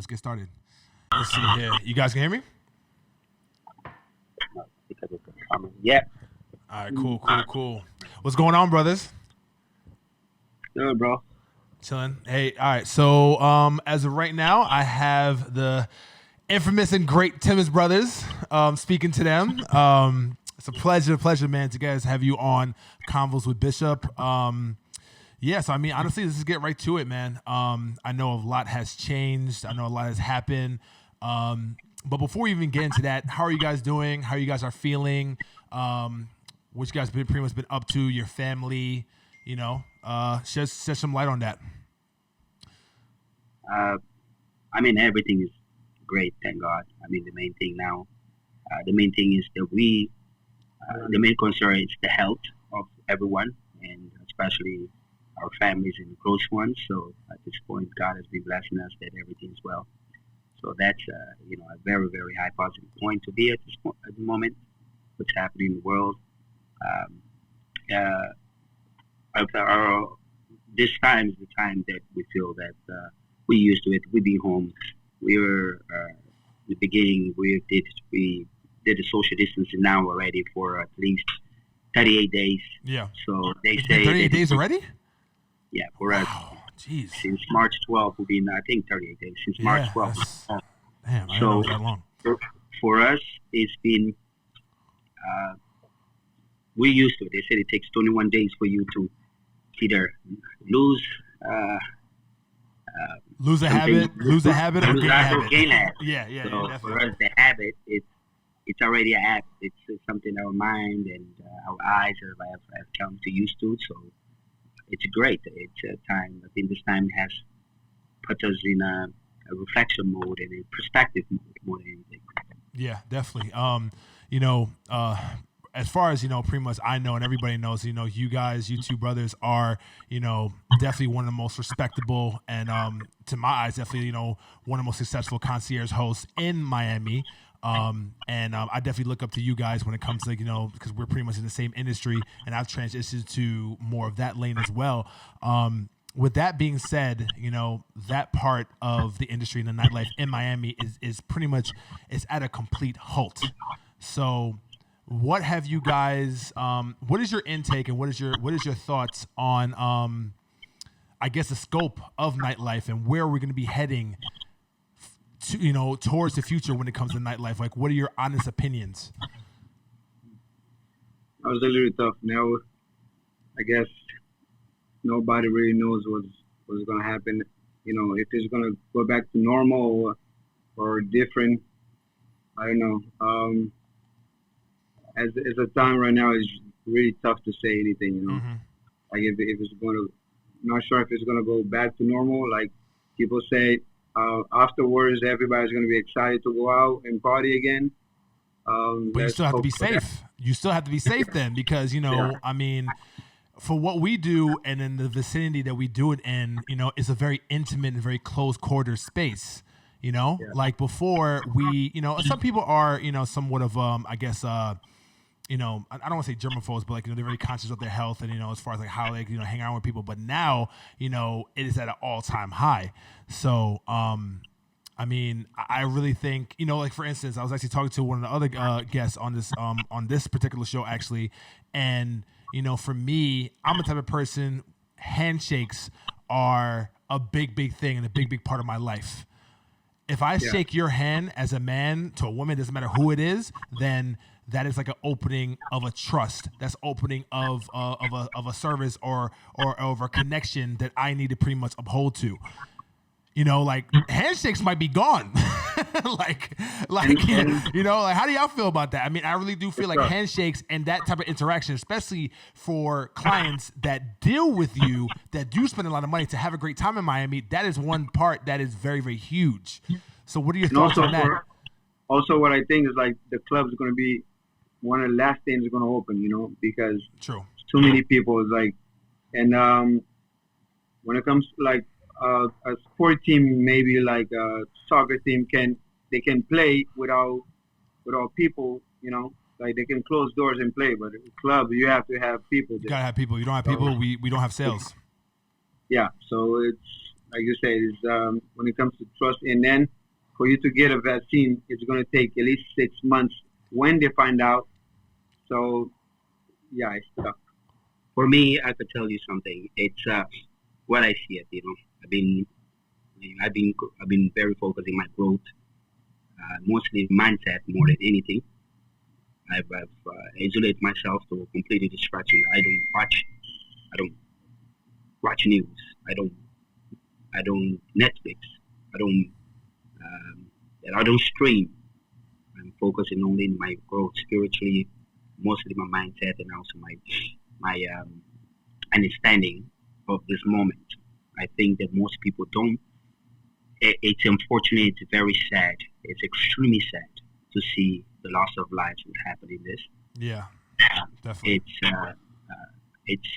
Let's get started. Let's see here. You guys can hear me? Yeah. All right, cool. What's going on, brothers? Good, bro. Chilling. Hey, all right. So, as of right now, I have the infamous and great Timas brothers. Speaking to them. It's a pleasure, man, to guys have you on Convos with Bishop. Yeah, so I mean, honestly, let's just get right to it, man. I know a lot has changed. I know a lot has happened. But before we even get into that, how are you guys doing? How you guys are feeling? What you guys pretty much been up to? Your family, shed some light on that. I mean, everything is great, thank God. I mean, the main thing now, the main thing is that the main concern is the health of everyone, and especially our families and close ones. So at this point, God has been blessing us that everything is well. So that's a very, very high positive point to be at this point, at the moment. What's happening in the world. This time is the time that we feel that we're used to it. We've been home. We were in the beginning. We did the social distancing now already for at least 38 days. Yeah. So they it's say 38 days already. Yeah, for us. Jeez. Since March 12th, we've been, I think, 38 days. Since March 12th. Damn, I didn't know it was that long. For us, it's been, we're used to it. They said it takes 21 days for you to either lose a habit, or gain a habit. Yeah, so definitely. For us, the habit, it's already a habit. It's something our mind and our eyes have come to used to. So it's great. It's a time. I think this time has put us in a reflection mode and a perspective mode more than anything. Yeah, definitely. As far as pretty much I know and everybody knows, you guys, you two brothers are, definitely one of the most respectable and to my eyes, definitely, one of the most successful concierge hosts in Miami. I definitely look up to you guys when it comes to, because we're pretty much in the same industry and I've transitioned to more of that lane as well. With that being said, that part of the industry and the nightlife in Miami is pretty much, it's at a complete halt. So what have you guys, what is your intake and what is your thoughts on, I guess the scope of nightlife and where we're going to be heading to, towards the future when it comes to nightlife? Like, what are your honest opinions? That was a little tough. Now, I guess nobody really knows what's going to happen. If it's going to go back to normal or different. I don't know. As a time right now, it's really tough to say anything. Mm-hmm. Like if it's going to, not sure if it's going to go back to normal. Like people say, afterwards everybody's going to be excited to go out and party again. But you still have to be safe. You still have to be safe then, because I mean, for what we do and in the vicinity that we do it in, it's a very intimate and very close quarter space. Like before we, some people are, somewhat of I guess I don't want to say germaphobes, but they're very conscious of their health and as far as how they hang out with people. But now it is at an all-time high. So I mean, I really think for instance, I was actually talking to one of the other guests on this particular show actually, and for me, I'm the type of person. Handshakes are a big thing and a big part of my life. If I shake your hand as a man to a woman, doesn't matter who it is, then that is like an opening of a trust. That's opening of a service or of a connection that I need to pretty much uphold to. Handshakes might be gone. how do y'all feel about that? I mean, I really do feel like handshakes and that type of interaction, especially for clients that deal with you, that do spend a lot of money to have a great time in Miami, that is one part that is very, very huge. So what are your thoughts on that? Also, what I think is the club's going to be one of the last things going to open, because True. Too many people and when it comes to a sport team, maybe a soccer team can play without people, they can close doors and play, but a club you have to have people there. You gotta have people. You don't have people, we don't have sales. Yeah, so like you said, is when it comes to trust. And then for you to get a vaccine, it's going to take at least 6 months when they find out. So, yeah, it's tough. For me, I could tell you something. It's what I see it. I've been very focused in my growth, mostly mindset more than anything. I've isolated myself to a completely distraction. I don't watch news. I don't Netflix. I don't I don't stream. I'm focusing only in my growth spiritually, mostly my mindset and also my understanding of this moment. I think that most people don't. It's unfortunate. It's very sad. It's extremely sad to see the loss of lives that happen in this. Yeah, definitely. It's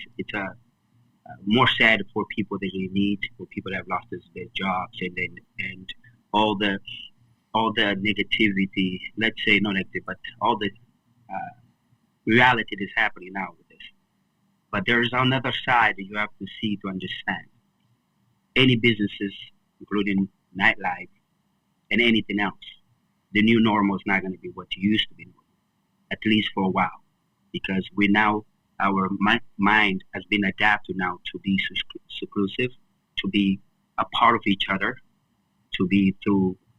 more sad for people that you need, for people that have lost their jobs, and all the negativity. Let's say not negative, but all the reality that is happening now with this. But there is another side that you have to see to understand. Any businesses, including nightlife and anything else, the new normal is not going to be what you used to be, at least for a while, because our mind has been adapted now to be seclusive, to be a part of each other, to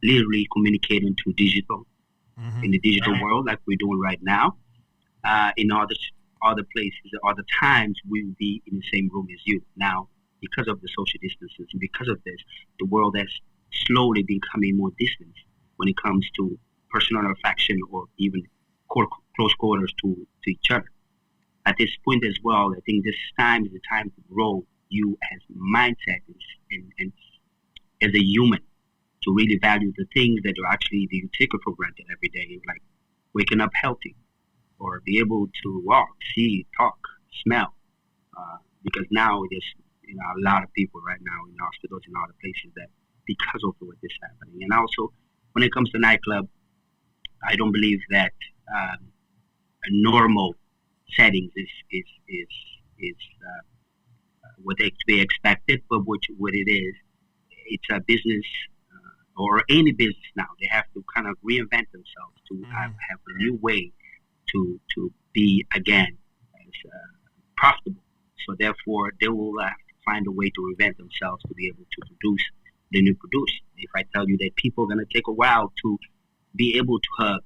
literally communicating through digital, in the digital world like we're doing right now. In other places, other times, we will be in the same room as you. Now, because of the social distances, and because of this, the world has slowly becoming more distant when it comes to personal affection or even close quarters to each other. At this point as well, I think this time is the time to grow you as mindset and as a human, to really value the things that are actually you take it for granted every day, like waking up healthy, or be able to walk, see, talk, smell. Because now there's a lot of people right now in hospitals and other places that because of what is happening. And also, when it comes to nightclub, I don't believe that a normal settings is what they expected, but what it is, it's a business or any business now. They have to kind of reinvent themselves to have a new way to be again as profitable. So therefore, they will have to find a way to reinvent themselves to be able to produce the new produce. If I tell you that people are going to take a while to be able to hug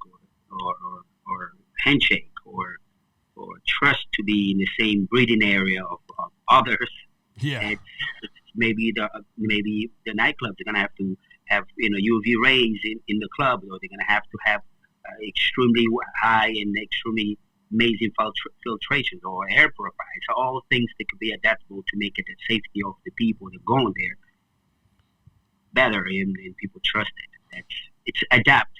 or handshake or trust to be in the same breathing area of others, it's maybe the nightclub, they're going to have UV rays in the club, or they're going to have extremely high and extremely amazing filtration or air purifiers. So all things that could be adaptable to make it the safety of the people that go in there better, and people trust it. It's adapt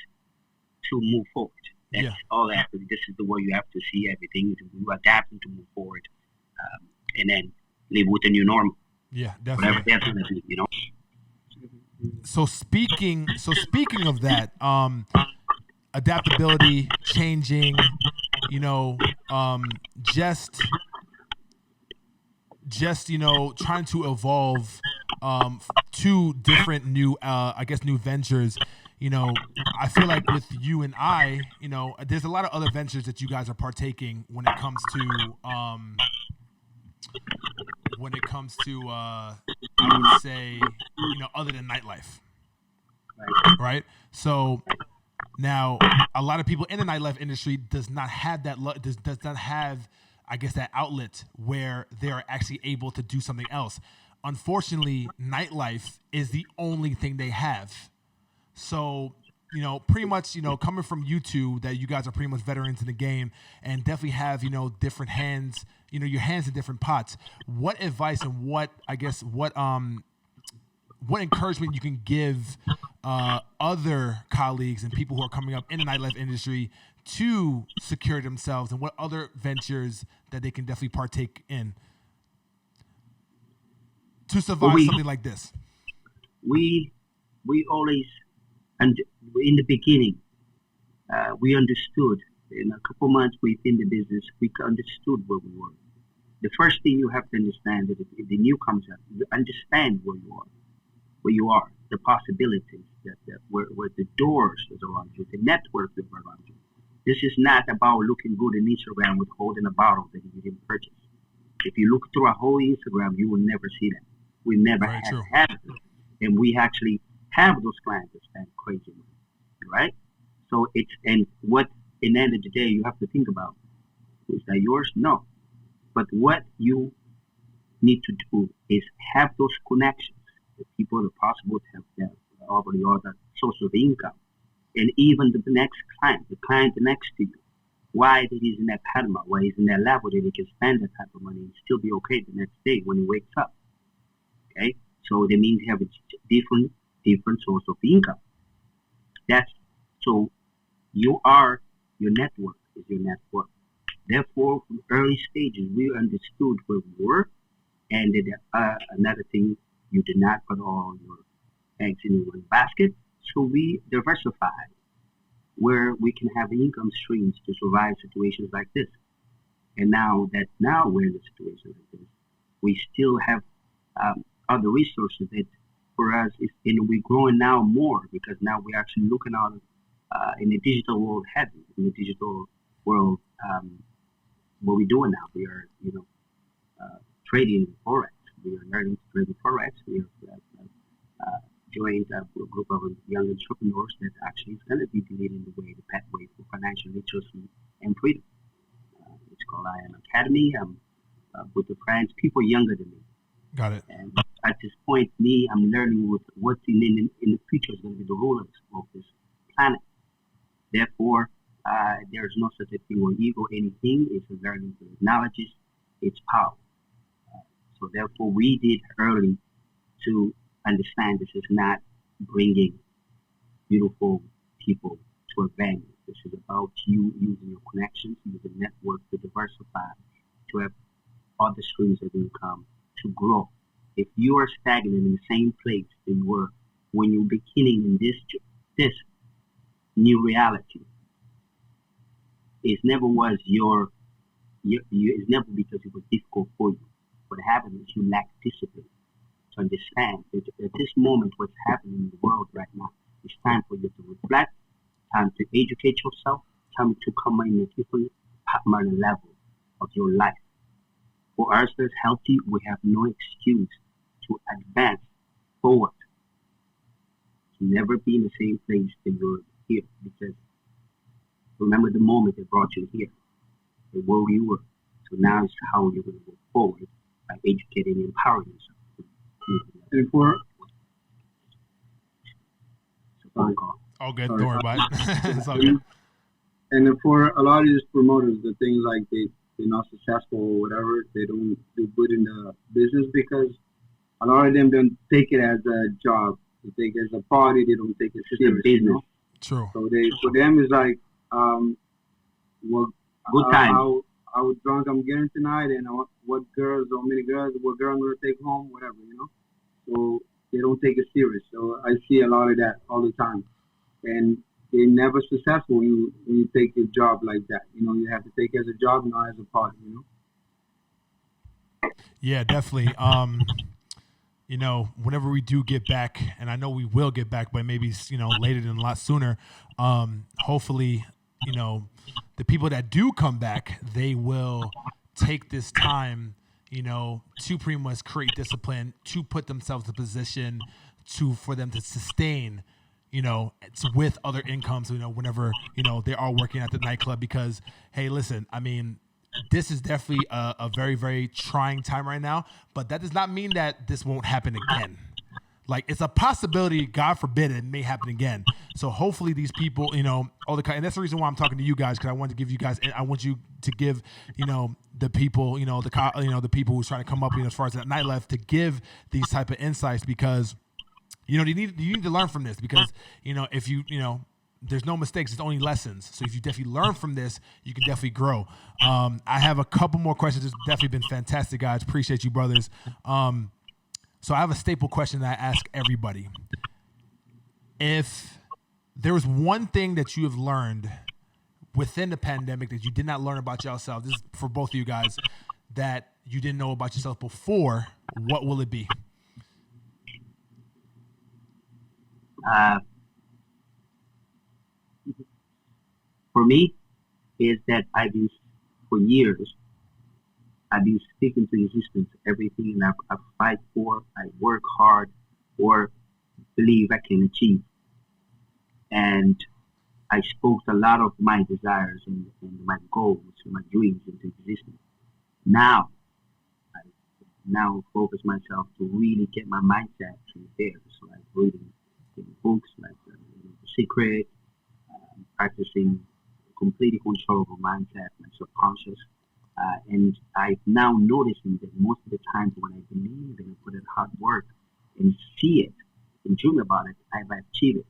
to move forward. That's all that. This is the way you have to see everything. You adapt to move forward, and then live with the new normal. Yeah, definitely. Whatever that's going to be, So speaking of that, adaptability, changing, just trying to evolve to different new new ventures. I feel like with you and I, there's a lot of other ventures that you guys are partaking when it comes to I would say, other than nightlife, right? So now a lot of people in the nightlife industry does not have that does not have, I guess, that outlet where they are actually able to do something else. Unfortunately, nightlife is the only thing they have. So, pretty much, coming from you two, that you guys are pretty much veterans in the game and definitely have, different hands, your hands in different pots. What advice and what encouragement you can give other colleagues and people who are coming up in the nightlife industry to secure themselves, and what other ventures that they can definitely partake in to survive something like this? We always, and in the beginning, we understood. In a couple months within the business, we understood where we were. The first thing you have to understand is if the new comes up, you understand where you are. where you are, the possibilities, where the doors is around you, the network is around you. This is not about looking good in Instagram with holding a bottle that you didn't purchase. If you look through a whole Instagram, you will never see that. We never had it. And we actually have those clients that spend crazy money, right? So and what, in the end of the day, you have to think about, is that yours? No. But what you need to do is have those connections, the people that are possible to have that already other source of income. And even the next client, the client next to you, why that he's in that Panama, why he's in that level that he can spend that type of money and still be okay the next day when he wakes up. Okay? So that means you have a different source of income. So your network is your network. Therefore, from early stages, we understood where we were, and another thing, you did not put all your eggs in one basket. So we diversified where we can have income streams to survive situations like this. And now we're in a situation like this, we still have other resources that for us and we're growing now more because now we're actually looking out in the digital world heavy, in the digital world. What we're doing now, we are trading forex. We are learning to trade forex. We have joined a group of young entrepreneurs that actually is going to be leading the pathway for financial literacy and freedom. It's called I Am Academy. With the friends, people younger than me. Got it. And at this point, I'm learning what in the future is going to be the rulers of this planet. Therefore, there's no such a thing or ego, anything. It's learning to acknowledge its power. So therefore, we did early to understand this is not bringing beautiful people to a venue. This is about you using your connections, using network to diversify, to have other streams of income, to grow. If you are stagnant in the same place that you were when you were beginning in this new reality, it never was it's never because it was difficult for you. What happened is you lack discipline to understand that at this moment what's happening in the world right now, it's time for you to reflect, time to educate yourself, time to come in a different level of your life. For us that's healthy, we have no excuse to advance forward. To never be in the same place that you're here, because remember the moment that brought you here, and where you were. So now it's how you're going to go forward by educating and empowering yourself. And for all good, don't worry about it. It's all good. And for a lot of these promoters, the things like they're not successful or whatever, they don't do good in the business because a lot of them don't take it as a job. They take it as a party. They don't take it serious. Business. True. So for them it's like, well, good time. How drunk I'm getting tonight, and what girls, how many girls, what girl I'm gonna take home, whatever, So they don't take it serious. So I see a lot of that all the time, and they're never successful when you take your job like that. You have to take it as a job, not as a party. Yeah, definitely. Whenever we do get back, and I know we will get back, but maybe later than a lot sooner. Hopefully, the people that do come back, they will take this time, to pretty much create discipline, to put themselves in a position for them to sustain, with other incomes, whenever, they are working at the nightclub. Because, hey, listen, I mean, this is definitely a very, very trying time right now, but that does not mean that this won't happen again. Like, it's a possibility, God forbid, it may happen again. So hopefully these people, and that's the reason why I'm talking to you guys, because I want to give you guys, I want you to give, the people, the people who's trying to come up, as far as that nightlife, to give these type of insights, because, you need to learn from this, because, if you, there's no mistakes, it's only lessons. So if you definitely learn from this, you can definitely grow. I have a couple more questions. It's definitely been fantastic, guys. Appreciate you, brothers. So I have a staple question that I ask everybody. If there was one thing that you have learned within the pandemic that you did not learn about yourself, this is for both of you guys, that you didn't know about yourself before, what will it be? Uh, for me, is that for years, I've been speaking to existence, everything I fight for, I work hard, or believe I can achieve. And I spoke a lot of my desires and my goals and my dreams into existence. Now, I now focus myself to really get my mindset to there. So like reading books like The Secret, practicing completely controllable mindset, my subconscious. And I'm now noticing that most of the times when I believe and put in hard work and see it and dream about it, I've achieved it.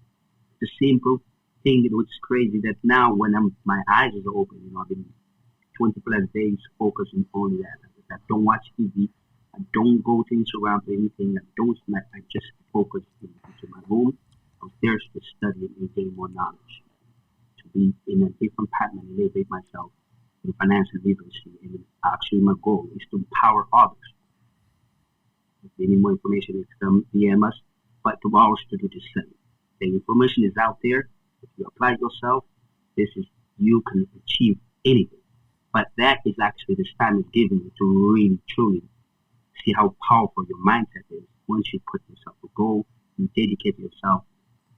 The simple thing which is crazy that now when my eyes are open, I've been 20 plus days focusing on that. I don't watch TV. I don't go to Instagram or anything. I don't snack. I just focus into my room upstairs to study and gain more knowledge. To be in a different pattern and elevate myself in financial literacy. And actually my goal is to empower others. If you need more information, you can DM us, but to ours to do the same. The information is out there. If you apply yourself, you can achieve anything. But that is actually this time is given you to really, truly see how powerful your mindset is. Once you put yourself a goal, you dedicate yourself.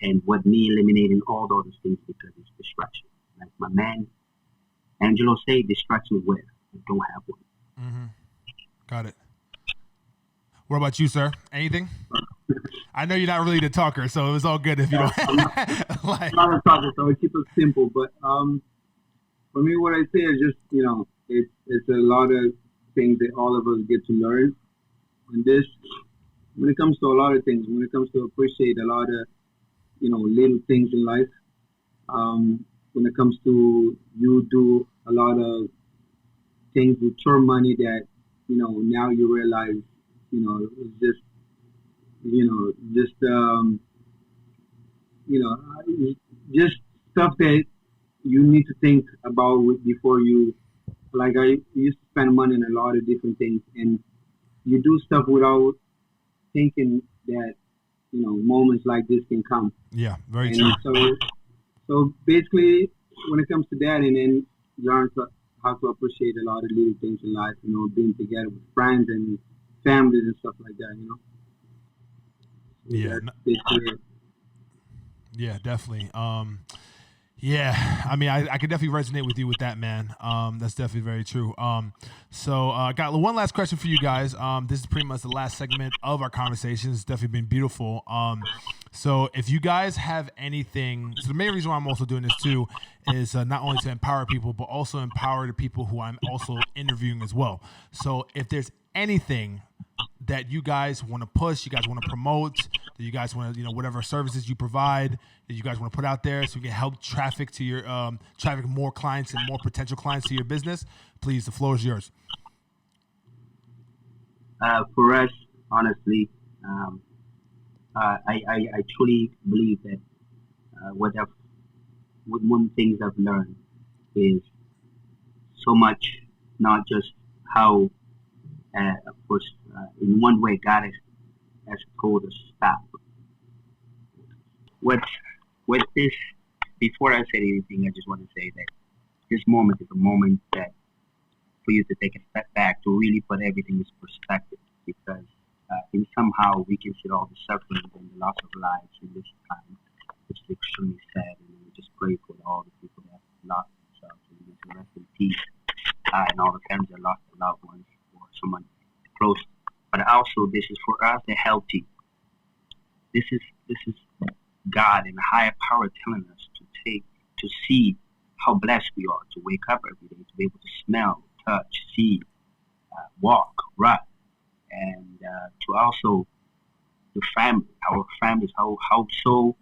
And what me eliminating all those things because it's distraction. Like my man Angelo say, distraction is where I don't have one. Mm-hmm. Got it. What about you, sir? Anything? I know you're not really the talker, so it was all good if you don't. I'm not a talker, so I keep it simple. But for me, what I say is just it's a lot of things that all of us get to learn. And this, when it comes to a lot of things, when it comes to appreciate a lot of little things in life. When it comes to you do a lot of things with your money that now you realize it's just stuff that you need to think about before you. Like I used to spend money on a lot of different things, and you do stuff without thinking that moments like this can come. Yeah, very true. So basically, when it comes to that, and then learn how to appreciate a lot of little things in life, being together with friends and families and stuff like that, So yeah. Yeah, definitely. Yeah, I mean, I could definitely resonate with you with that, man. That's definitely very true. So I got one last question for you guys. This is pretty much the last segment of our conversation. It's definitely been beautiful. So if you guys have anything, so the main reason why I'm also doing this too is not only to empower people, but also empower the people who I'm also interviewing as well. So if there's anything that you guys want to push, you guys want to promote, that you guys want to, whatever services you provide, that you guys want to put out there so you can help traffic to your, traffic more clients and more potential clients to your business, please, the floor is yours. For us, honestly, I truly believe that one things I've learned is so much, not just how, of course, in one way God has told us stop. With this, before I say anything, I just want to say that this moment is a moment that for you to take a step back to really put everything in perspective, because in somehow we can see all the suffering and the loss of lives in this time, which is extremely sad, and we just pray for all the people that have lost themselves and to rest in peace, and all the families that lost their loved ones or someone close. But also, this is for us the healthy. This is God and higher power telling us to see how blessed we are to wake up every day, to be able to smell, touch, see, walk, run, and to also the family, our families, how so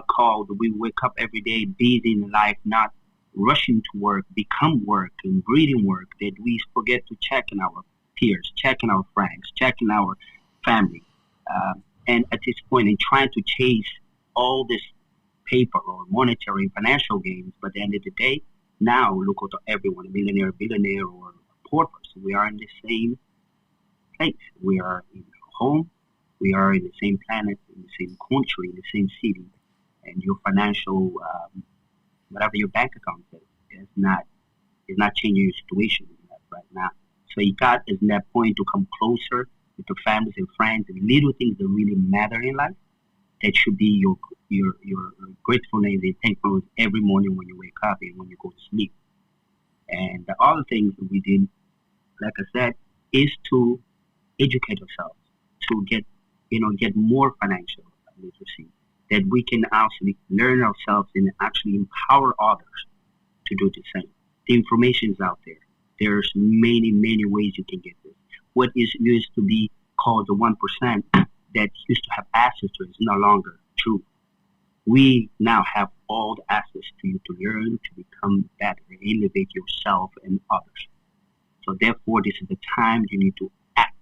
called we wake up every day busy in life, not rushing to work, become work and breathing work, that we forget to check in our peers, check in our friends, check in our family, and at this point in trying to chase all this paper or monetary and financial gains, but at the end of the day, now look at everyone, a millionaire, billionaire, or a poor person. We are in the same place. We are in our home. We are in the same planet, in the same country, in the same city, and your financial, whatever your bank account is not changing your situation right now. So you got is that point to come closer with your families and friends and little things that really matter in life. That should be your gratefulness and thankfulness every morning when you wake up and when you go to sleep. And the other things that we did, like I said, is to educate ourselves to get more financial literacy, that we can actually learn ourselves and actually empower others to do the same. The information is out there. There's many ways you can get this. What is used to be called the 1% that used to have access to it is no longer true. We now have all the access to you to learn, to become better, and elevate yourself and others. So therefore, this is the time you need to act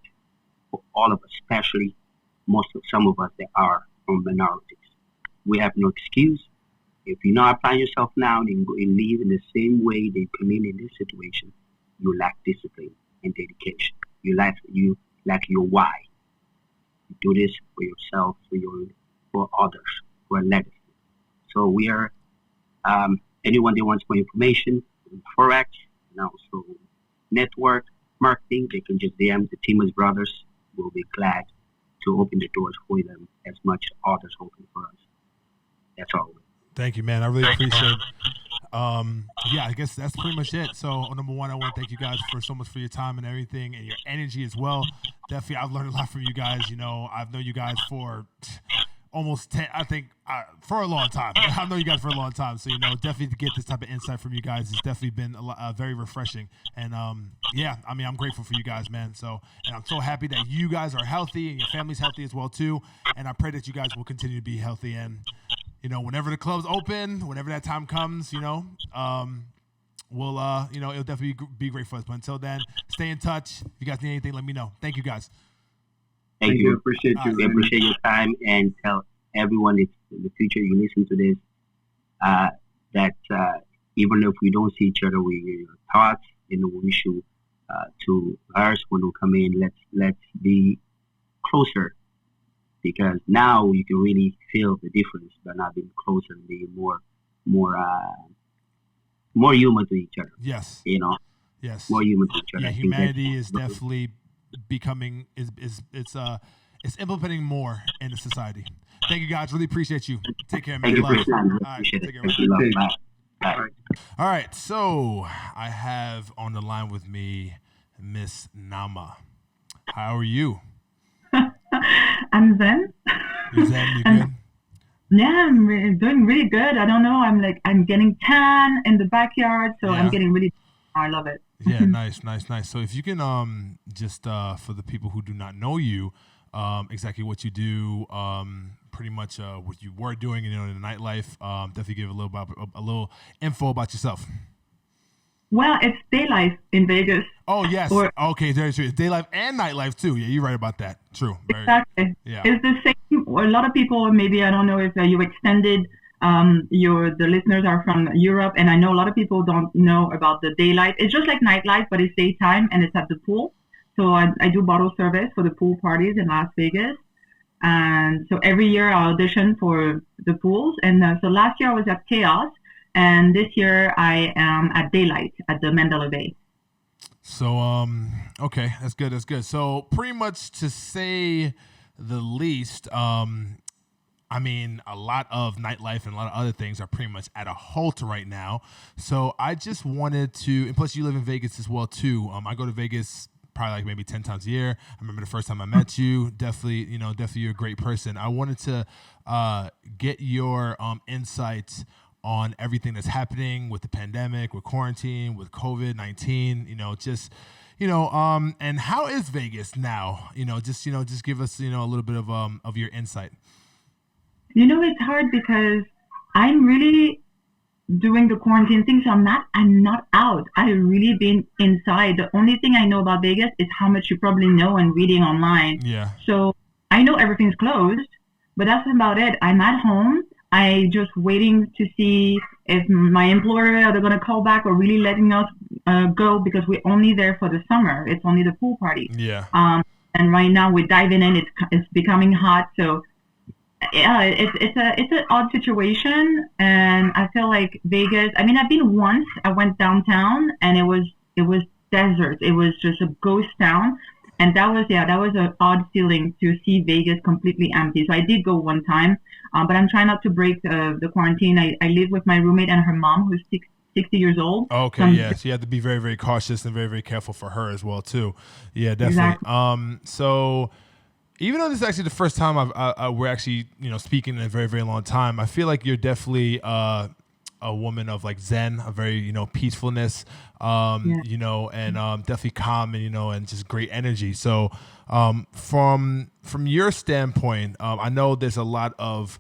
for all of us, especially some of us that are from minorities. We have no excuse. If you're not applying yourself now and live in the same way they come in this situation, you lack discipline and dedication. You lack your why. You do this for yourself, for others, for a legacy. So we are anyone that wants more information, Forex, and also network marketing, they can just DM the Timas brothers. We'll be glad to open the doors for them as much as others open for us. That's all. Thank you, man. I really appreciate it. Yeah, I guess that's pretty much it. So, number one, I want to thank you guys so much for your time and everything and your energy as well. Definitely, I've learned a lot from you guys. You know, I've known you guys for almost 10, I think, for a long time. I've known you guys for a long time. So, you know, definitely to get this type of insight from you guys has definitely been very refreshing. And, yeah, I mean, I'm grateful for you guys, man. So, and I'm so happy that you guys are healthy and your family's healthy as well, too. And I pray that you guys will continue to be healthy. And, you know, whenever the club's open, whenever that time comes, you know, we'll, you know, it'll definitely be great for us. But until then, stay in touch. If you guys need anything, let me know. Thank you, guys. Thank you. Appreciate you. We appreciate your time, and tell everyone that in the future you listen to this, that even if we don't see each other, we hear your thoughts, and we wish you to ours when we come in. Let's be closer, because now you can really feel the difference by not being closer and being more human to each other. Yes. You know. Yes. More human to each other. Yeah, humanity is definitely becoming it's implementing more in the society. Thank you guys. Really appreciate you. Take care, man. Thank you for Love. your time. All right, Appreciate take it. care, man. Bye. All right, so I have on the line with me Miss Naamah. How are you? I'm Zen. You Zen? You good? Yeah, I'm doing really good. I don't know. I'm getting tan in the backyard, so Yeah. I'm getting really. I love it. Yeah, nice. So if you can just for the people who do not know you, exactly what you do, pretty much what you were doing, you know, in the nightlife, definitely give a little info about yourself. Well, it's day life in Vegas. Oh yes. Okay, very true. It's day life and nightlife too. Yeah, you're right about that. True. Exactly. Yeah. It's the same. A lot of people, maybe I don't know if you extended. The listeners are from Europe, and I know a lot of people don't know about the day life. It's just like nightlife, but it's daytime and it's at the pool. So I do bottle service for the pool parties in Las Vegas. And so every year I audition for the pools. And so last year I was at Chaos. And this year I am at Daylight at the Mandela Bay. So, okay, that's good. So pretty much to say the least, I mean, a lot of nightlife and a lot of other things are pretty much at a halt right now. So I just wanted to, and plus you live in Vegas as well too. I go to Vegas probably like maybe 10 times a year. I remember the first time I met you. Definitely you're a great person. I wanted to get your insights on everything that's happening with the pandemic, with quarantine, with COVID-19, and how is Vegas now? Just give us, a little bit of your insight. It's hard because I'm really doing the quarantine thing, so I'm not out. I've really been inside. The only thing I know about Vegas is how much you probably know and reading online. Yeah. So I know everything's closed, but that's about it. I'm at home. I just waiting to see if my employer are going to call back or really letting us go, because we're only there for the summer. It's only the pool party. Yeah. And right now we're diving in. It's becoming hot. So yeah, it's an odd situation, and I feel like Vegas. I mean, I've been once. I went downtown, and it was desert. It was just a ghost town, and that was an odd feeling to see Vegas completely empty. So I did go one time, but I'm trying not to break the quarantine. I live with my roommate and her mom, who's 60 years old. Okay, So yeah. So you have to be very, very cautious and very, very careful for her as well, too. Yeah, definitely. Exactly. So even though this is actually the first time we're actually speaking in a very, very long time, I feel like you're definitely a woman of like Zen, a very peacefulness, Yeah. and definitely calm and and just great energy. So from your standpoint, I know there's a lot of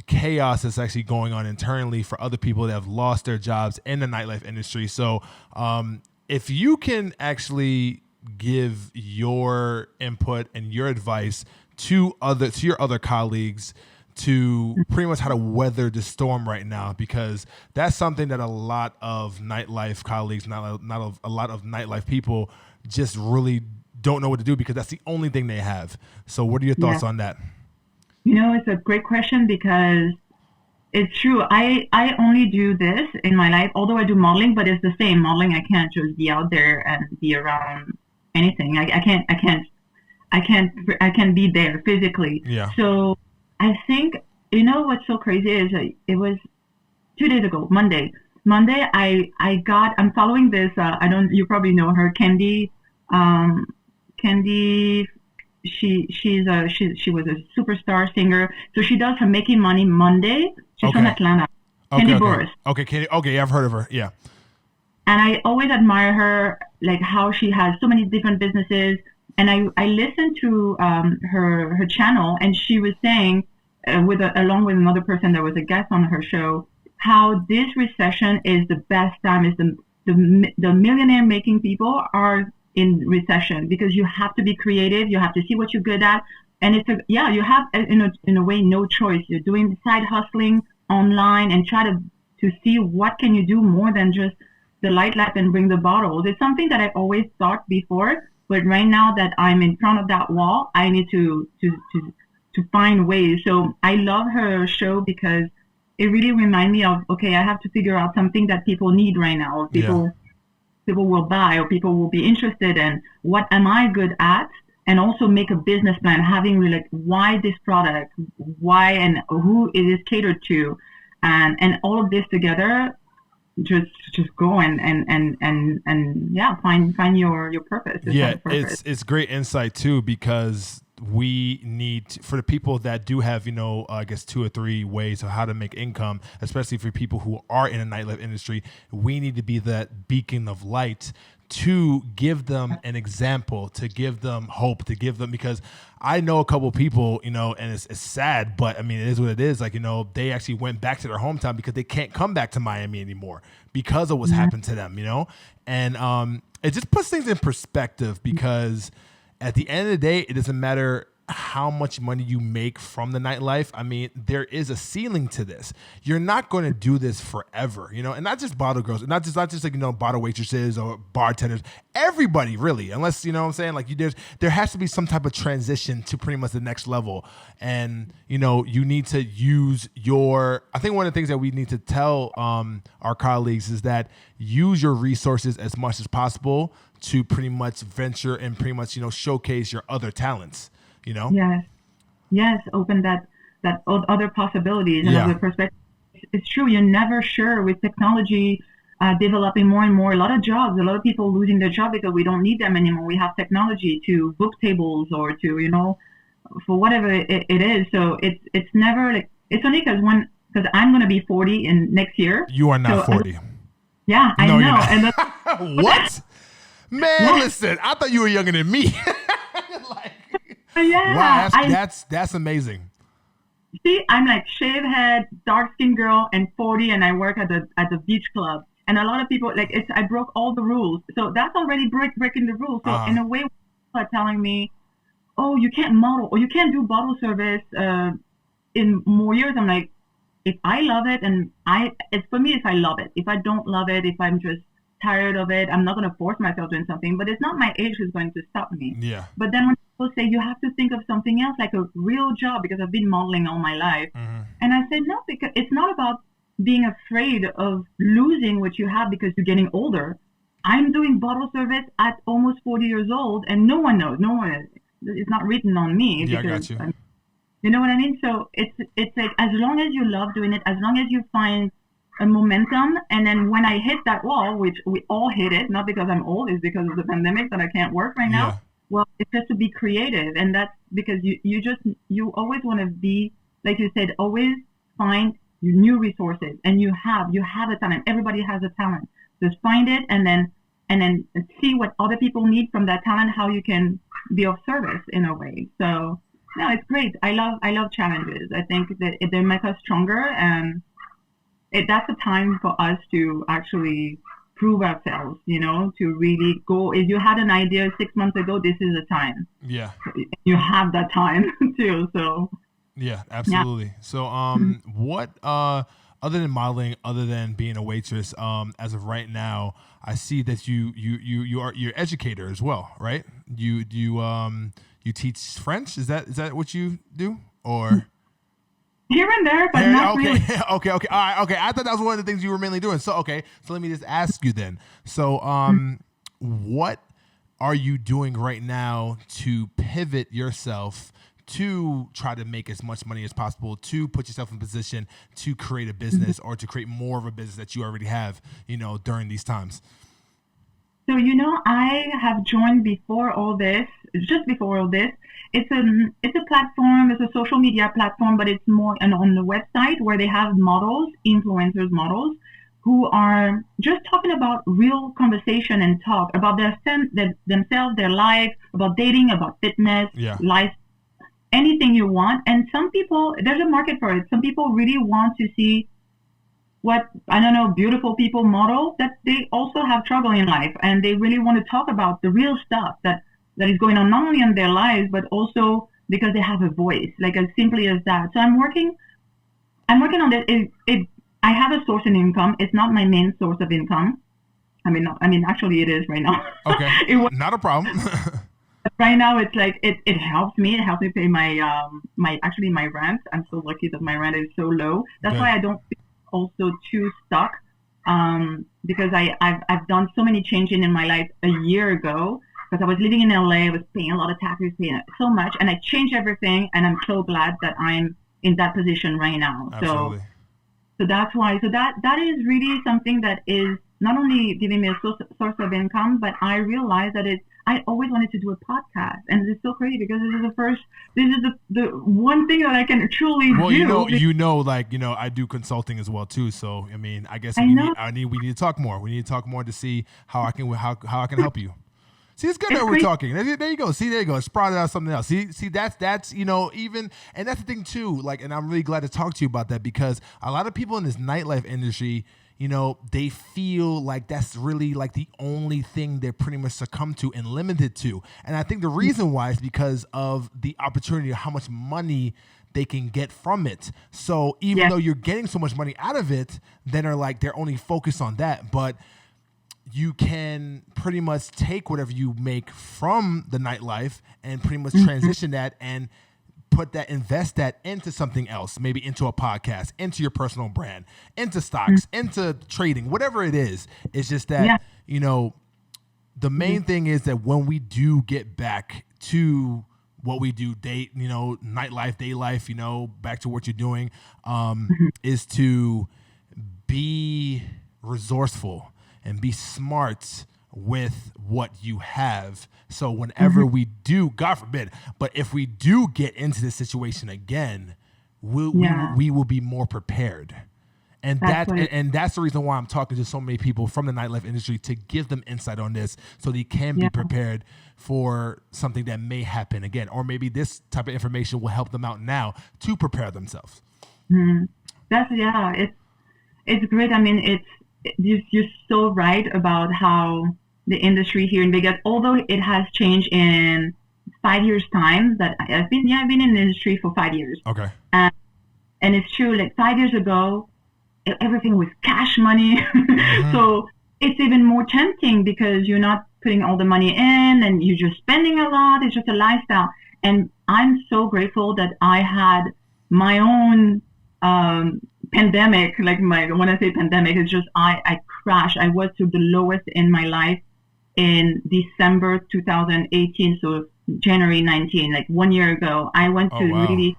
chaos that's actually going on internally for other people that have lost their jobs in the nightlife industry. So if you can actually give your input and your advice to your other colleagues to pretty much how to weather the storm right now, because that's something that a lot of nightlife colleagues, not a lot of nightlife people just really don't know what to do, because that's the only thing they have. So what are your thoughts on that? It's a great question because it's true. I only do this in my life, although I do modeling, but it's the same modeling. I can't just be out there and be around anything. I can't be there physically. Yeah. So I think, what's so crazy is it was 2 days ago, Monday. I'm following this, you probably know her, Candy, she was a superstar singer. So she does her Making Money Monday. She's from Atlanta. Candy Boris. Okay, Candy. Okay, I've heard of her. Yeah. And I always admire her, like how she has so many different businesses. And I listened to her channel, and she was saying, along with another person that was a guest on her show, how this recession is the best time. Is the millionaire making people are in recession because you have to be creative. You have to see what you're good at, and you have in a way no choice. You're doing side hustling online and try to see what can you do more than just the light lap and bring the bottles. It's something that I always thought before, but right now that I'm in front of that wall, I need to find ways. So I love her show because it really reminds me of, okay, I have to figure out something that people need right now, or people will buy, or people will be interested in. What am I good at? And also make a business plan, having like why this product, why and who it is catered to, and all of this together. Just go and find your purpose. It's great insight too, because we need for the people that do have I guess 2 or 3 ways of how to make income, especially for people who are in the nightlife industry. We need to be that beacon of light to give them an example, to give them hope, to give them, because I know a couple of people, and it's sad, but I mean, it is what it is. Like, they actually went back to their hometown because they can't come back to Miami anymore because of what's happened to them, and it just puts things in perspective, because at the end of the day, it doesn't matter how much money you make from the nightlife. I mean, there is a ceiling to this. You're not going to do this forever, and not just bottle girls, not just like, bottle waitresses or bartenders, everybody really, unless, what I'm saying, like there has to be some type of transition to pretty much the next level. And, you need to use I think one of the things that we need to tell our colleagues is that use your resources as much as possible to pretty much venture and pretty much, showcase your other talents. Yes, open that other possibilities and other perspectives. It's true. You're never sure with technology developing more and more. A lot of people losing their job because we don't need them anymore. We have technology to book tables or to for whatever it is. So it's never like, it's only because I'm going to be 40 in next year. You are not 40. Yeah, I know. And what? Man, listen, I thought you were younger than me. Yeah, wow, that's amazing. See, I'm like shave head, dark skinned girl, and 40, and I work at the beach club. And a lot of people I broke all the rules, so that's already breaking the rules. So in a way, people are telling me, "Oh, you can't model, or you can't do bottle service in more years." I'm like, if I love it, and it's for me if I love it. If I don't love it, if I'm just tired of it, I'm not going to force myself doing something. But it's not my age who's going to stop me. Yeah. But then when people say you have to think of something else, like a real job, because I've been modeling all my life. And I said, no, because it's not about being afraid of losing what you have because you're getting older. I'm doing bottle service at almost 40 years old, and no one knows. It's not written on me. Yeah, because, I got you. You know what I mean? So it's like, as long as you love doing it, as long as you find a momentum, and then when I hit that wall, which we all hit it, not because I'm old, it's because of the pandemic that I can't work right now. Well, it's just to be creative, and that's because you always want to be, like you said, always find new resources, and you have a talent. Everybody has a talent. Just find it, and then see what other people need from that talent, how you can be of service in a way. So no, it's great. I love challenges. I think that they make us stronger, and that's a time for us to actually prove ourselves, to really go. If you had an idea 6 months ago, this is the time. Yeah. You have that time too. So. Yeah, absolutely. Yeah. So, what, other than modeling, other than being a waitress, as of right now, I see that you're educator as well, right? You teach French. Is that what you do, or? Here and there, but not okay. really. Okay. All right. Okay. I thought that was one of the things you were mainly doing. So, So let me just ask you then. So, what are you doing right now to pivot yourself to try to make as much money as possible, to put yourself in position to create a business or to create more of a business that you already have, during these times? So, I have joined just before all this. It's a platform, it's a social media platform, but it's more on the website where they have influencers models, who are just talking about real conversation and talk about themselves, their life, about dating, about fitness, life, anything you want. And some people, there's a market for it. Some people really want to see beautiful people model, that they also have trouble in life, and they really want to talk about the real stuff that is going on, not only in their lives, but also because they have a voice, like as simply as that. So I'm working on this. I have a source of income. It's not my main source of income. Actually it is right now. Okay. Not a problem. Right now it's like, it helps me. It helps me pay my rent. I'm so lucky that my rent is so low. That's why I don't feel also too stuck, because I've done so many changes in my life a year ago, because I was living in LA, I was paying a lot of taxes, paying so much, and I changed everything, and I'm so glad that I'm in that position right now. Absolutely. So that's why. So that is really something that is not only giving me a source of income, but I realized that I always wanted to do a podcast, and it's so crazy because this is the one thing that I can truly do. Well, I do consulting as well too. So I guess we need to talk more. We need to talk more to see how I can help you. See, it's good that we're talking. There you go. See, there you go. It's sprouted out something else. See, that's even, and that's the thing too. And I'm really glad to talk to you about that, because a lot of people in this nightlife industry, they feel like that's really like the only thing they're pretty much succumb to and limited to. And I think the reason why is because of the opportunity of how much money they can get from it. So even though you're getting so much money out of it, then they're only focused on that. But you can pretty much take whatever you make from the nightlife and pretty much transition that and invest that into something else, maybe into a podcast, into your personal brand, into stocks, into trading, whatever it is. It's just that, the main thing is that when we do get back to what we do, nightlife, day life, back to what you're doing, is to be resourceful and be smart with what you have. So whenever we do, God forbid, but if we do get into this situation again, we will be more prepared. And that's the reason why I'm talking to so many people from the nightlife industry, to give them insight on this so they can be prepared for something that may happen again. Or maybe this type of information will help them out now to prepare themselves. It's great. You're so right about how the industry here in Vegas, although it has changed in 5 years' time, that I've been in the industry for 5 years. Okay. And it's true, like 5 years ago, everything was cash money. So it's even more tempting because you're not putting all the money in and you're just spending a lot. It's just a lifestyle. And I'm so grateful that I had my own pandemic. Like when I say pandemic, it's just I crashed. I was to the lowest in my life in December 2018, so January 19, like 1 year ago. I went to really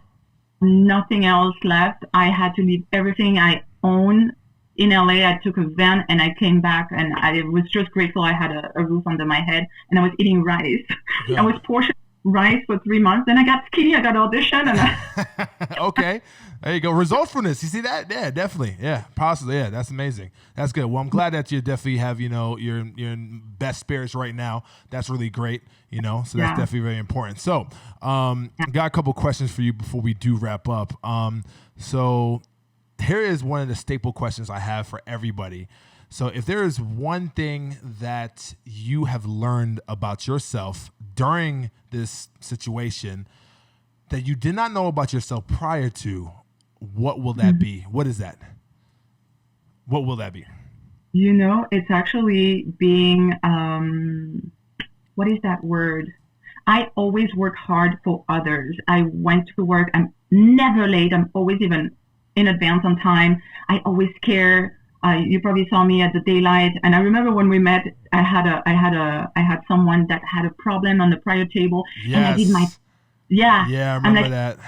nothing else left. I had to leave everything I own in LA. I took a van and I came back, and I was just grateful I had a roof under my head, and I was eating rice. Yeah. I was portioning rice for 3 months. Then I got skinny. I got audition. And okay. There you go. Resourcefulness. You see that? Yeah, definitely. Yeah, possibly. Yeah, that's amazing. That's good. Well, I'm glad that you definitely have, you're in best spirits right now. That's really great, so that's definitely very important. So, got a couple questions for you before we do wrap up. So here is one of the staple questions I have for everybody. So if there is one thing that you have learned about yourself during this situation that you did not know about yourself prior to, what will that be? What is that? What will that be? It's actually being, what is that word? I always work hard for others. I went to work. I'm never late. I'm always even in advance on time. I always care. You probably saw me at the daylight, and I remember when we met, I had someone that had a problem on the prior table, and I did my, I remember that.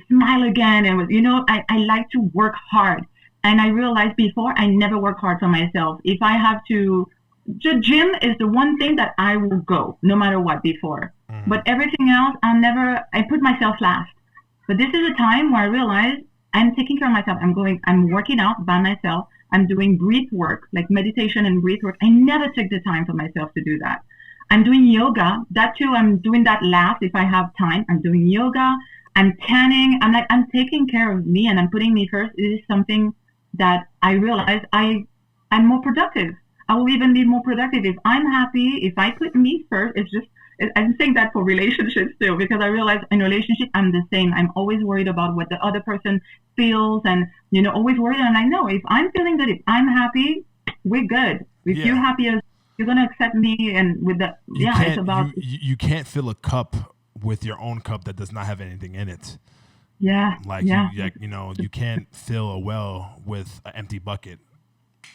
Smile again, and I like to work hard, and I realized before I never work hard for myself. If I have to, the gym is the one thing that I will go no matter what before, but everything else I put myself last. But this is a time where I realize I'm taking care of myself. I'm working out by myself. I'm doing breath work, like meditation and breath work. I never take the time for myself to do that. I'm doing yoga. That too, I'm doing that last if I have time. I'm doing yoga. I'm tanning. I'm taking care of me, and I'm putting me first. It is something that I realize I'm more productive. I will even be more productive if I'm happy. If I put me first, I'm saying that for relationships too, because I realize in relationship, I'm the same. I'm always worried about what the other person feels, and, always worried. And I know if I'm feeling good, if I'm happy, we're good. If you're happy, you're going to accept me. And with the, it's about. You can't fill a cup with your own cup that does not have anything in it. Yeah. You can't fill a well with an empty bucket.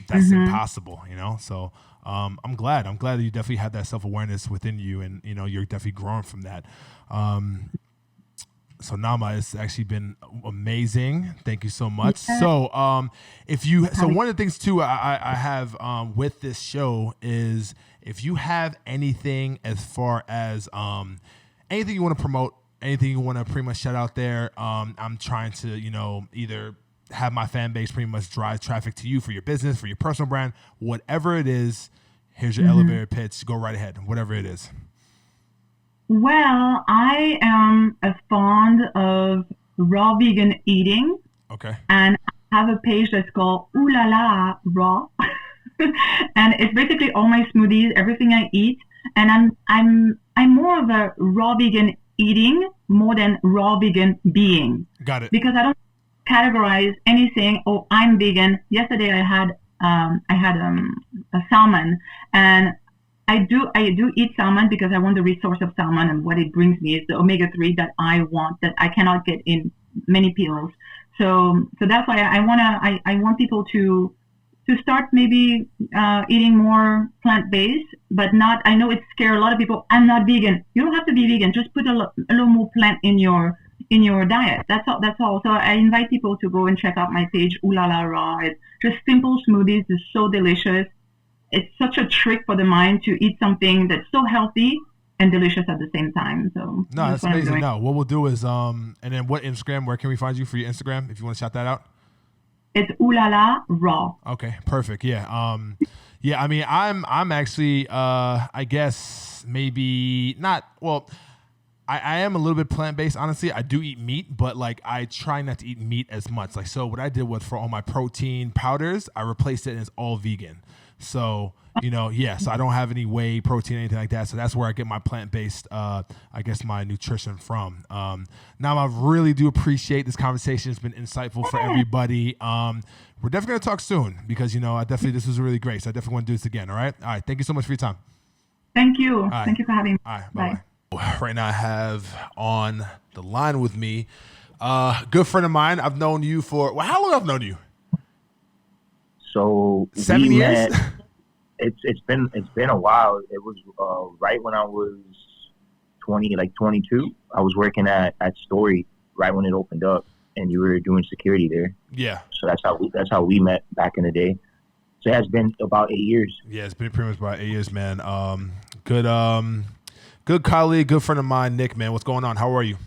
That's impossible, So I'm glad that you definitely have that self-awareness within you, and you're definitely growing from that. So Naamah, it's actually been amazing. Thank you so much. Yeah. So one of the things too I have with this show is if you have anything as far as anything you want to promote, anything you want to pretty much shout out there, I'm trying to either have my fan base pretty much drive traffic to you for your business, for your personal brand, whatever it is. Here's your elevator pitch. Go right ahead, whatever it is. Well, I am fond of raw vegan eating. Okay. And I have a page that's called Ooh La La Raw. And it's basically all my smoothies, everything I eat. And I'm more of a raw vegan eating more than raw vegan being. Got it. Because I don't categorize anything. Oh, I'm vegan. Yesterday I had a salmon, and I do eat salmon because I want the resource of salmon, and what it brings me is the omega-3 that I want, that I cannot get in many pills. So that's why I want people to start maybe eating more plant-based, but not. I know it scares a lot of people. I'm not vegan. You don't have to be vegan. Just put a little more plant in your diet. That's all. So I invite people to go and check out my page, Ooh La La Raw. It's just simple smoothies. It's so delicious. It's such a trick for the mind to eat something that's so healthy and delicious at the same time. So no, that's amazing. No, what we'll do is and then what Instagram? Where can we find you for your Instagram if you want to shout that out? It's Ooh La La Raw. Okay, perfect. Yeah. I mean, I'm actually I guess maybe not. Well, I am a little bit plant-based, honestly. I do eat meat, but like I try not to eat meat as much. Like, so what I did was for all my protein powders, I replaced it and it's all vegan. So, so I don't have any whey protein, anything like that. So that's where I get my plant-based, I guess my nutrition from. Now I really do appreciate this conversation. It's been insightful for everybody. We're definitely going to talk soon because, this was really great. So I definitely want to do this again. All right. Thank you so much for your time. Thank you. right. Thank you for having me. All right. Bye. Right now I have on the line with me good friend of mine. I've known you for, well, how long have I known you? So 7 years? It's been a while. It was right when I was 22. I was working at Story right when it opened up, and you were doing security there. Yeah. So that's how we met back in the day. So it has been about 8 years. Yeah, it's been pretty much about 8 years, man. Good colleague, good friend of mine, Nick, man. What's going on? How are you?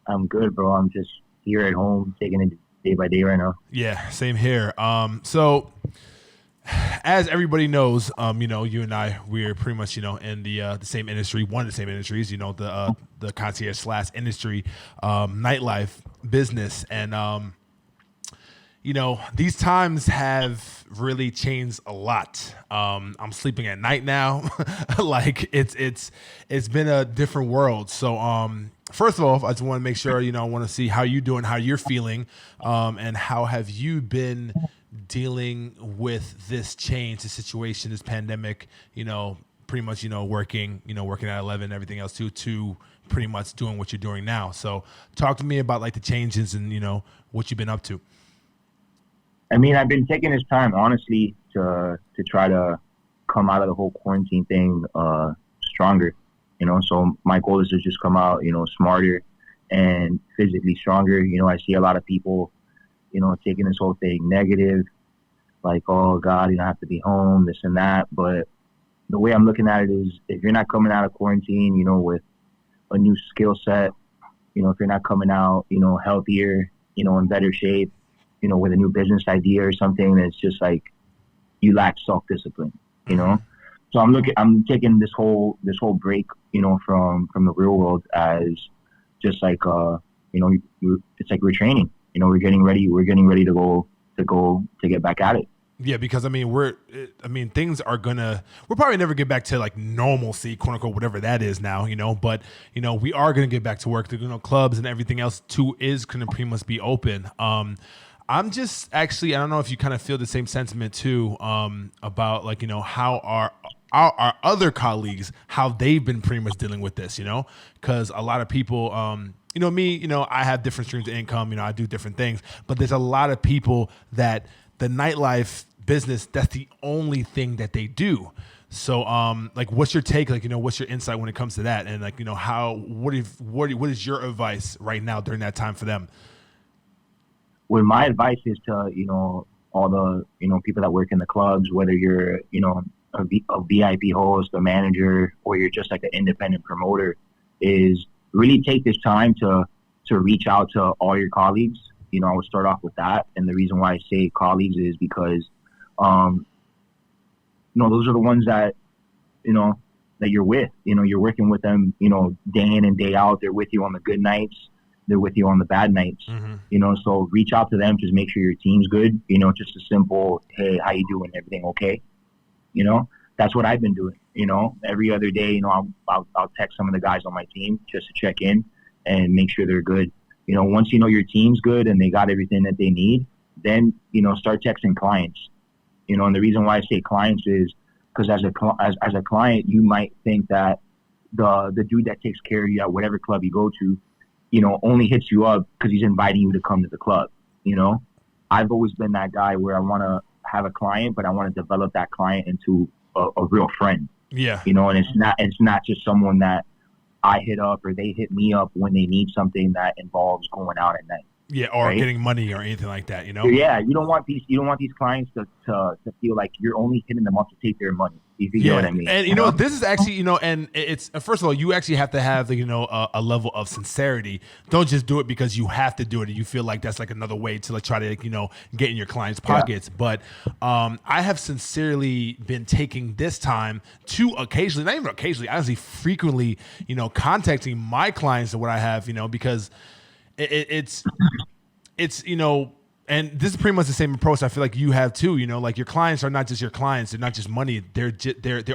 I'm good, bro. I'm just here at home taking it day by day right now. Yeah, same here. So as everybody knows, you and I, we're pretty much, in the same industry, one of the same industries, the concierge / industry, nightlife business. And, these times have really changed a lot. I'm sleeping at night now. Like it's been a different world. So, first of all, I just want to make sure, I want to see how you're doing, how you're feeling, and how have you been dealing with this change, this situation, this pandemic, pretty much, working at E11, everything else to pretty much doing what you're doing now. So talk to me about like the changes and, what you've been up to. I mean, I've been taking this time, honestly, to try to come out of the whole quarantine thing stronger, So my goal is to just come out, smarter and physically stronger. I see a lot of people, taking this whole thing negative, like, oh, God, I have to be home, this and that. But the way I'm looking at it is if you're not coming out of quarantine, with a new skill set, if you're not coming out, healthier, in better shape, with a new business idea or something, it's just like you lack self-discipline, So I'm taking this whole break, from the real world as just like, it's like we're training, we're getting ready to get back at it. Yeah, because things are we'll probably never get back to like normalcy, quote unquote, whatever that is now, but we are gonna get back to work. Clubs and everything else too is gonna pretty much be open. I'm just actually, I don't know if you kind of feel the same sentiment too, about like, how our other colleagues, how they've been pretty much dealing with this, because a lot of people, me, I have different streams of income, I do different things, but there's a lot of people that the nightlife business, that's the only thing that they do. So, like, what's your take? Like, what's your insight when it comes to that? And like, what is your advice right now during that time for them? Well, my advice is to, all the, people that work in the clubs, whether you're, a VIP host, a manager, or you're just like an independent promoter, is really take this time to reach out to all your colleagues. I would start off with that. And the reason why I say colleagues is because, those are the ones that, that you're with, you're working with them, day in and day out. They're with you on the good nights. They're with you on the bad nights, so reach out to them, just make sure your team's good, just a simple, hey, how you doing? Everything okay? That's what I've been doing, every other day, I'll text some of the guys on my team just to check in and make sure they're good. Once your team's good and they got everything that they need, then, start texting clients, and the reason why I say clients is because as a client, you might think that the dude that takes care of you at whatever club you go to, only hits you up because he's inviting you to come to the club. I've always been that guy where I want to have a client, but I want to develop that client into a real friend. Yeah. And it's not just someone that I hit up or they hit me up when they need something that involves going out at night. Yeah, or right? Getting money or anything like that, Yeah, you don't want these clients to feel like you're only hitting them up to take their money. If you know what I mean. And this is actually, and it's first of all, you actually have to have a level of sincerity. Don't just do it because you have to do it and you feel like that's like another way to like try to get in your clients' pockets. Yeah. But I have sincerely been taking this time to occasionally, not even occasionally, honestly, frequently, contacting my clients and what I have, because it's and this is pretty much the same approach I feel like you have too. Like your clients are not just your clients; they're not just money. They're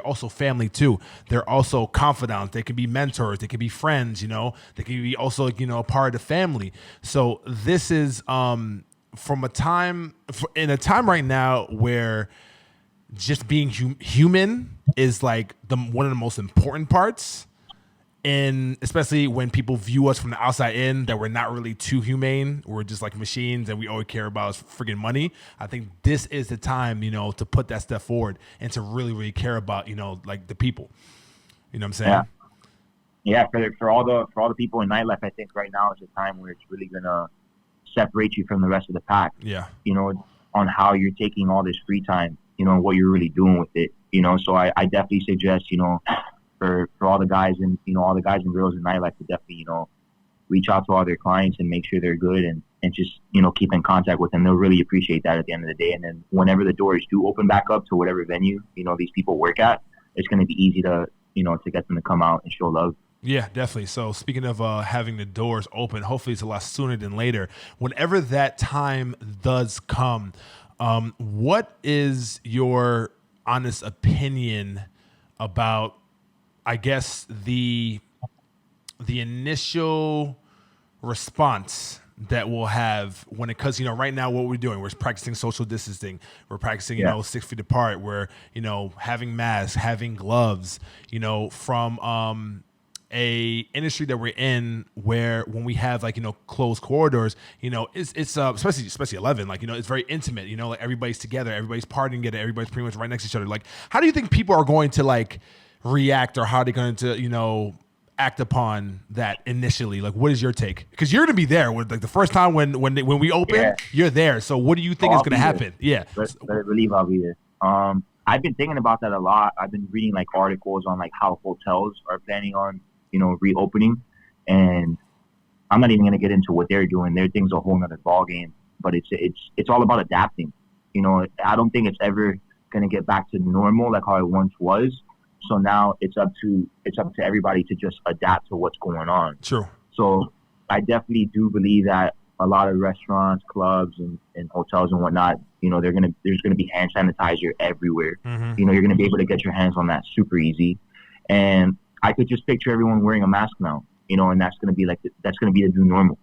also family too. They're also confidants. They can be mentors. They can be friends. They can be also a part of the family. So this is in a time right now where just being human is like one of the most important parts. And especially when people view us from the outside in, that we're not really too humane. We're just like machines, and we all care about is freaking money. I think this is the time, to put that step forward and to really, really care about, like the people. You know what I'm saying? Yeah. For all the people in nightlife, I think right now is a time where it's really gonna separate you from the rest of the pack. Yeah. On how you're taking all this free time. What you're really doing with it. So I definitely suggest, for all the guys and all the guys and girls in nightlife to definitely reach out to all their clients and make sure they're good and just keep in contact with them. They'll really appreciate that at the end of the day. And then whenever the doors do open back up to whatever venue these people work at, it's going to be easy to to get them to come out and show love. Yeah, definitely. So speaking of having the doors open, hopefully it's a lot sooner than later. Whenever that time does come, what is your honest opinion about, I guess, the initial response that we'll have when it, because right now what we're doing, we're practicing social distancing, we're practicing 6 feet apart, we're having masks, having gloves, from a industry that we're in where when we have closed corridors, it's especially 11, it's very intimate, like everybody's together, everybody's partying together, everybody's pretty much right next to each other. Like, how do you think people are going to react, or how are they going to act upon that initially? Like, what is your take? Because you're going to be there with the first time when we open, you're there. So what do you think is going to happen? Yeah, better believe I'll be there. I've been thinking about that a lot. I've been reading articles on how hotels are planning on reopening, and I'm not even going to get into what they're doing. Their thing's a whole nother ball game. But it's all about adapting. I don't think it's ever going to get back to normal like how it once was. So now it's up to everybody to just adapt to what's going on. True. So I definitely do believe that a lot of restaurants, clubs, and hotels and whatnot, there's gonna be hand sanitizer everywhere. Mm-hmm. You're gonna be able to get your hands on that super easy. And I could just picture everyone wearing a mask now, and that's gonna be the new normal.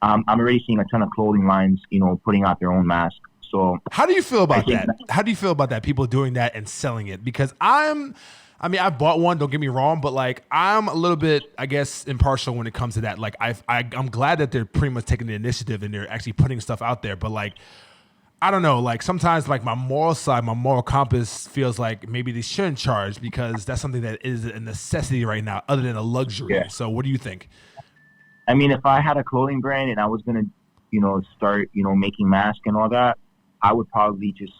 I'm already seeing a ton of clothing lines, putting out their own masks. So how do you feel about that? How do you feel about that? People doing that and selling it? Because I bought one, don't get me wrong, but I'm a little bit, I guess, impartial when it comes to that. I'm glad that they're pretty much taking the initiative and they're actually putting stuff out there. But I don't know, sometimes my moral side, my moral compass feels like maybe they shouldn't charge, because that's something that is a necessity right now other than a luxury. Yeah. So what do you think? I mean, if I had a clothing brand and I was going to, start, making masks and all that, I would probably just,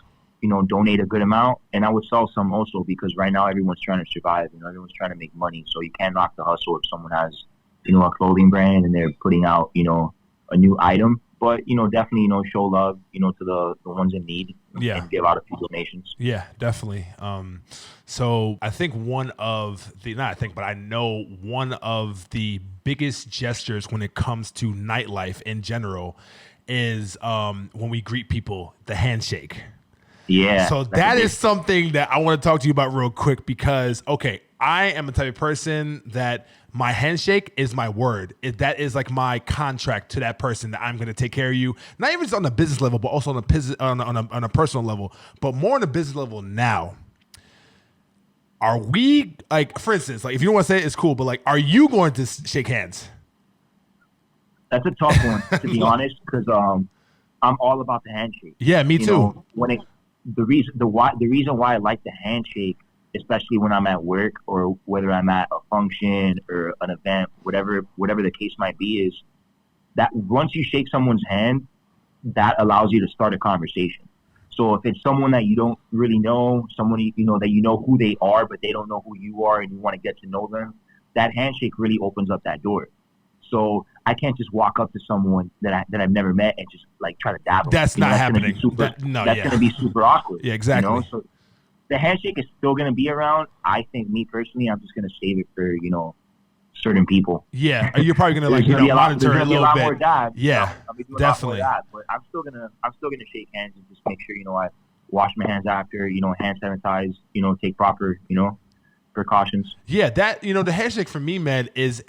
donate a good amount, and I would sell some also, because right now everyone's trying to survive. Everyone's trying to make money, so you can't knock the hustle if someone has, a clothing brand and they're putting out, a new item. But definitely, show love, to the ones in need. Yeah. And give out a few donations. Yeah, definitely. So I think I know one of the biggest gestures when it comes to nightlife in general is when we greet people, the handshake. Yeah. So that is something that I want to talk to you about real quick, because, okay, I am the type of person that my handshake is my word. That is my contract to that person, that I'm going to take care of you. Not even just on the business level, but also on a personal level, but more on the business level now. Are we, for instance, if you don't want to say it, it's cool, but are you going to shake hands? That's a tough one, to be honest, because I'm all about the handshake. Yeah, me too. The reason why I like the handshake, especially when I'm at work or whether I'm at a function or an event, whatever the case might be, is that once you shake someone's hand, that allows you to start a conversation. So if it's someone that you don't really know, someone that you know who they are, but they don't know who you are, and you want to get to know them, that handshake really opens up that door. So I can't just walk up to someone that I've never met and just try to dab them. That's not happening. That's going to be super awkward. Yeah, exactly. So the handshake is still going to be around. I think, me personally, I'm just going to save it for certain people. Yeah, you're probably going to monitor it a little bit. More dabs, yeah, I'll be doing definitely. A lot more dabs, but I'm still gonna shake hands and just make sure I wash my hands after. Hand sanitize. Take proper precautions. Yeah, that the handshake for me, man, is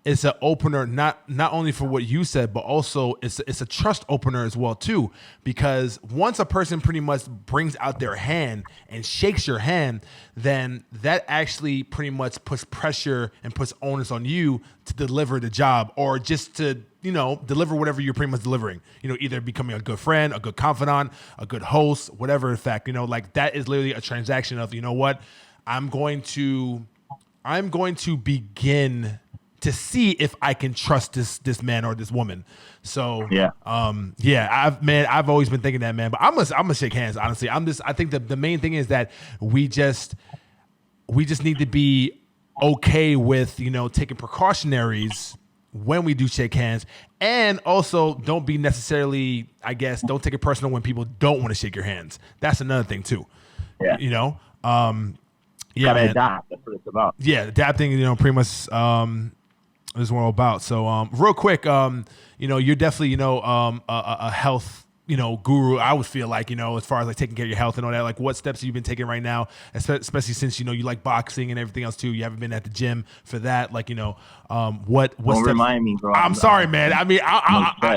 it's an opener, not only for what you said, but also it's a trust opener as well too. Because once a person pretty much brings out their hand and shakes your hand, then that actually pretty much puts pressure and puts onus on you to deliver the job, or just to deliver whatever you're pretty much delivering. Either becoming a good friend, a good confidant, a good host, whatever. In fact, like that is literally a transaction of what I'm going to begin to see if I can trust this man or this woman. So I've always been thinking that, man. But I'm gonna shake hands, honestly. I think the main thing is that we just need to be okay with taking precautionaries when we do shake hands, and also don't be necessarily, I guess, don't take it personal when people don't want to shake your hands. That's another thing too. Yeah. Gotta adapt. That's what it's about. Yeah, adapting. Pretty much. Is what we're about. So, real quick, you're definitely, a health, guru. I would feel like, as far as like taking care of your health and all that. Like, what steps have you been taking right now, especially since you like boxing and everything else too? You haven't been at the gym for that. Like, what Don't steps? Remind me, bro. I'm sorry, man. I mean,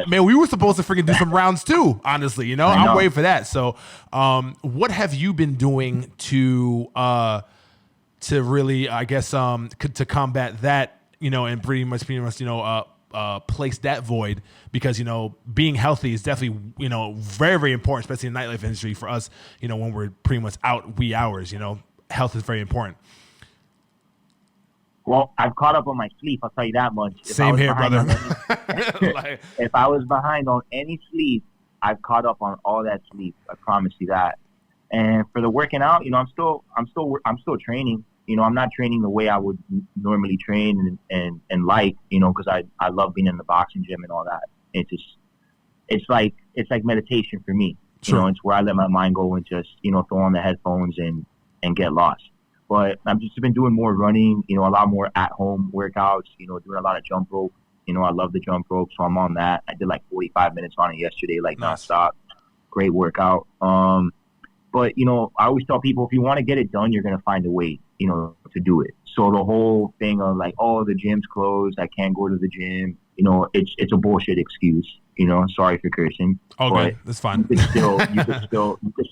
man, we were supposed to freaking do some rounds too. Honestly, I'm waiting for that. So, what have you been doing to really, I guess, to combat that? And pretty much, place that void, because, being healthy is definitely, very, very important, especially in the nightlife industry for us, when we're pretty much out wee hours, health is very important. Well, I've caught up on my sleep. I'll tell you that much. Same here, brother. If I was behind on any sleep, I've caught up on all that sleep. I promise you that. And for the working out, I'm still training. I'm not training the way I would normally train and like, because I love being in the boxing gym and all that. It's like meditation for me. Sure. It's where I let my mind go and just, throw on the headphones and get lost. But I've just been doing more running, a lot more at home workouts, doing a lot of jump rope. I love the jump rope, so I'm on that. I did like 45 minutes on it yesterday, like nonstop. Great workout. But, I always tell people, if you want to get it done, you're going to find a way, to do it. So the whole thing of like, oh, the gym's closed, I can't go to the gym, it's a bullshit excuse, sorry for cursing. Okay, that's fine. You could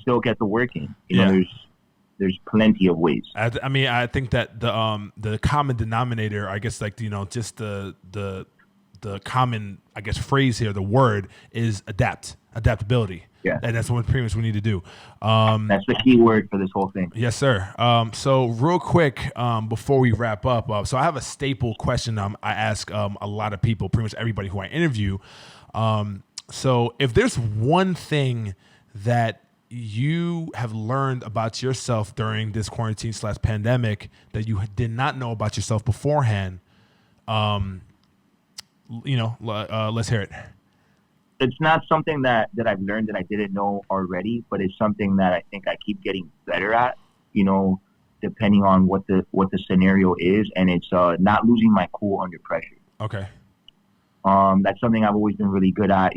still get the work in. There's plenty of ways. I think that the common denominator, I guess, like, just the common, I guess, phrase here, the word is adaptability. Yeah. And that's what pretty much we need to do. That's the key word for this whole thing. Yes, sir. So real quick, before we wrap up, so I have a staple question I ask a lot of people, pretty much everybody who I interview. So if there's one thing that you have learned about yourself during this quarantine / pandemic that you did not know about yourself beforehand, let's hear it. It's not something that I've learned that I didn't know already, but it's something that I think I keep getting better at, depending on what the scenario is. And it's not losing my cool under pressure. Okay. That's something I've always been really good at,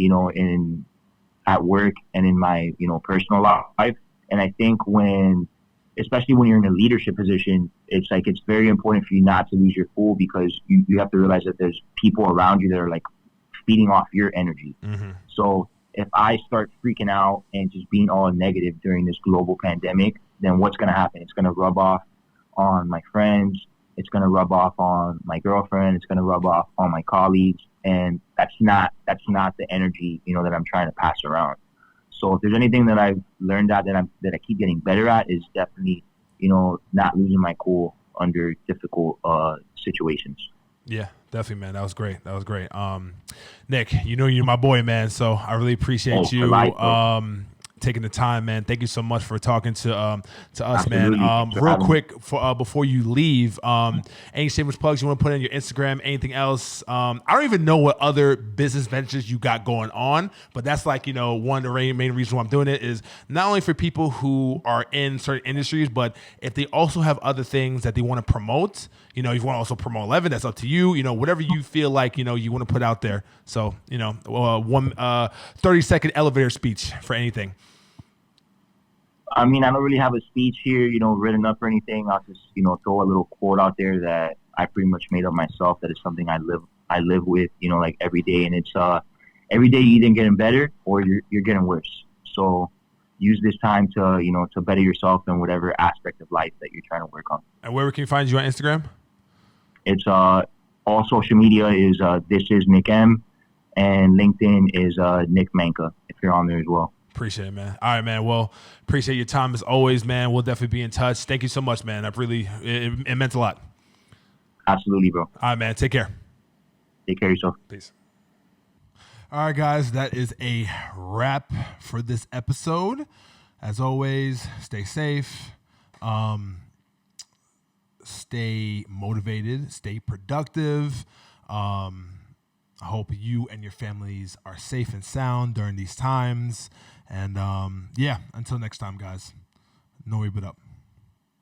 at work and in my, personal life. And I think especially when you're in a leadership position, it's very important for you not to lose your cool, because you have to realize that there's people around you that are like feeding off your energy. Mm-hmm. So if I start freaking out and just being all negative during this global pandemic, then what's going to happen? It's going to rub off on my friends. It's going to rub off on my girlfriend. It's going to rub off on my colleagues. And that's not the energy, that I'm trying to pass around. So if there's anything that I've learned that I keep getting better at, is definitely, not losing my cool under difficult situations. Yeah, definitely, man. That was great. Nick, you're my boy, man. So I really appreciate you taking the time, man. Thank you so much for talking to us, Absolutely. Man. Real quick, before you leave, any shameless plugs you want to put on your Instagram, anything else? I don't even know what other business ventures you got going on, but that's like, one of the main reasons why I'm doing it is not only for people who are in certain industries, but if they also have other things that they want to promote, you want to also promote E11, that's up to you, whatever you feel like, you want to put out there. So, one 30-second elevator speech for anything. I mean, I don't really have a speech here, written up or anything. I'll just, throw a little quote out there that, I pretty much made up myself. That is something I live with, like every day. And it's every day you're either getting better or you're getting worse. So use this time to to better yourself in whatever aspect of life that you're trying to work on. And where can we find you on Instagram? It's all social media is this is Nick M, and LinkedIn is Nick Manka, if you're on there as well. Appreciate it, man. All right, man. Well, appreciate your time as always, man. We'll definitely be in touch. Thank you so much, man. It meant a lot. Absolutely, bro. All right, man. Take care. Take care of yourself. Peace. All right, guys. That is a wrap for this episode. As always, stay safe. Stay motivated. Stay productive. I hope you and your families are safe and sound during these times. And until next time, guys. No way but up.